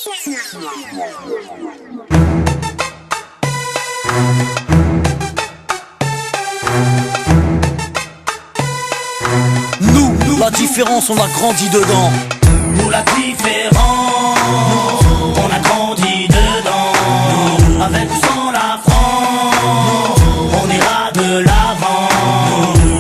Nous, la différence, on a grandi dedans. Nous la différence, on a grandi dedans. Avec ou sans la France, on ira de l'avant.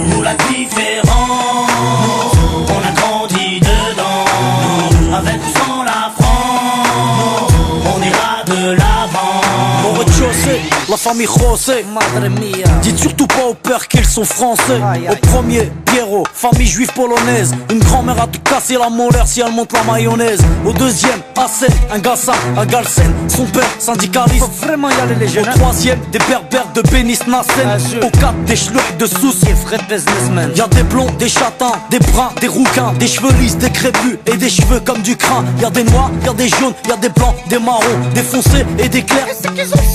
Nous la différence, on a grandi dedans. Avec ou sans la France, on ira de l'avant. Au rez-de-chaussée, la famille José, madre mia. Dites surtout pas au père qu'ils sont français. Au premier, Pierrot, famille juive polonaise. Une grand-mère a te casser la molaire si elle monte la mayonnaise. Au deuxième, Hassen, un Gassa, un Galsen. Son père, syndicaliste. Faut vraiment y aller les jeunes. Au troisième, des berbères de Bénis Nassen. Au quatre, des schlucks de Sousse. Vrai businessman. Y'a des blonds, des châtains, des bruns, des rouquins, des cheveux lisses, des crépus et des cheveux comme du crin. Y'a des noirs, y'a des jaunes, y'a des blancs, des marrons, des foncés et des clairs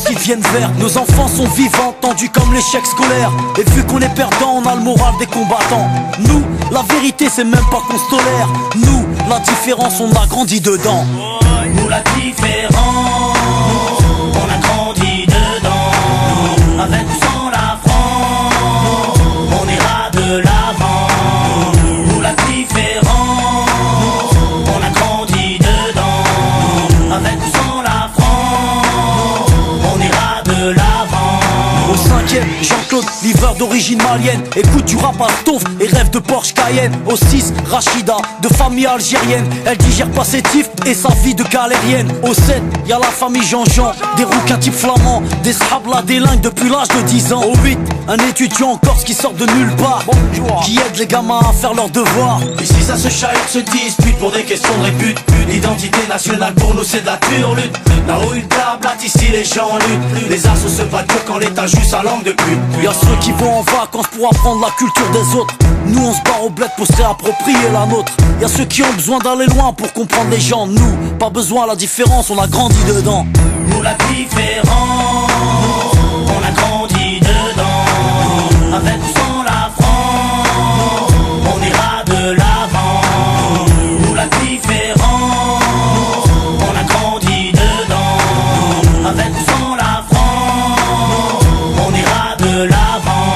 qui deviennent verts. Nos enfants sont vivants, tendus comme l'échec scolaire. Et vu qu'on est perdant, on a le moral des combattants. Nous, la vérité c'est même pas qu'on se tolère. Nous, la différence on a grandi dedans. Nous la différence, on a grandi dedans. Avec ou sans la France, on ira de l'avant. Nous la différence, on a grandi dedans. Avec ou sans la France, on ira de l'avant. Au cinquième, Jean-Claude, livreur d'origine malienne. Écoute du rap à Stouff et rêve de Porsche Cayenne. Au 6, Rachida, de famille algérienne. Elle digère pas ses tifs et sa vie de galérienne. Au 7, y'a la famille Jean-Jean, des rouquins type flamands, des scrablas délingues depuis l'âge de 10 ans. Au 8, un étudiant en Corse qui sort de nulle part, qui aide les gamins à faire leurs devoirs. Ici ça se chahute, se dispute pour des questions de répute. L'identité nationale pour nous c'est de la turlute. Là-haut une blablate, ici les gens luttent. Les assos se battent que quand l'état joue sa langue de pute. Y'a ceux qui vont en vacances pour apprendre la culture des autres. Nous on se barre au bled pour se réapproprier la nôtre. Y'a ceux qui ont besoin d'aller loin pour comprendre les gens. Nous, pas besoin, la différence, on a grandi dedans. Nous la différence, on a grandi dedans. Avec ou sans la France, on ira de l'avant. Nous la différence, on a grandi dedans. Avec ou sans la France, on ira de l'avant.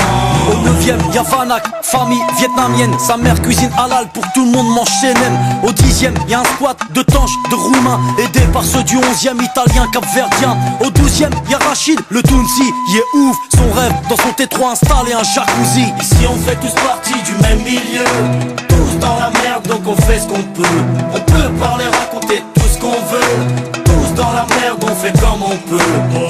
Au 9ème, y'a Vanak, famille vietnamienne. Sa mère cuisine halal pour tout le monde mange CNM. Au 10ème, y'a un squat de tanches, de roumains, aidé par ceux du 11ème, italien, capverdien. Au 12ème, y'a Rachid, le Tounsi, il est ouf. Son rêve, dans son T3 installé un jacuzzi. Ici on fait tous partie du même milieu. Tous dans la merde donc on fait ce qu'on peut. On peut parler, raconter tout ce qu'on veut. Tous dans la merde on fait comme on peut.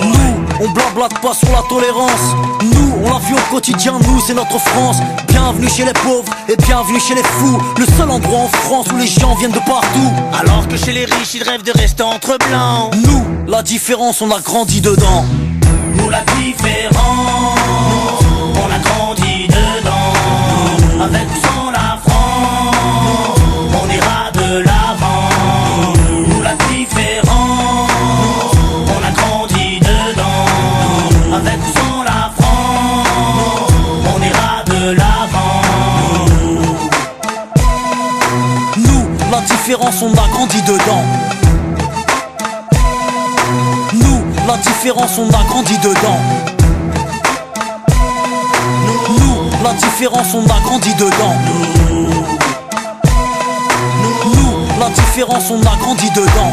Nous, on blablate pas sur la tolérance. Nous, on la vit au quotidien, nous c'est notre France. Bienvenue chez les pauvres et bienvenue chez les fous. Le seul endroit en France où les gens viennent de partout. Alors que chez les riches ils rêvent de rester entre blancs. Nous, la différence on a grandi dedans. Nous la différence, on a grandi dedans. Avec ou sans la France, on ira de l'avant. Nous la différence, on a grandi dedans. Avec ou sans la France, on ira de l'avant. Nous, la différence on a grandi dedans. Nous, la différence on a grandi dedans. Nous, la différence on a grandi dedans. Nous, la différence on a grandi dedans.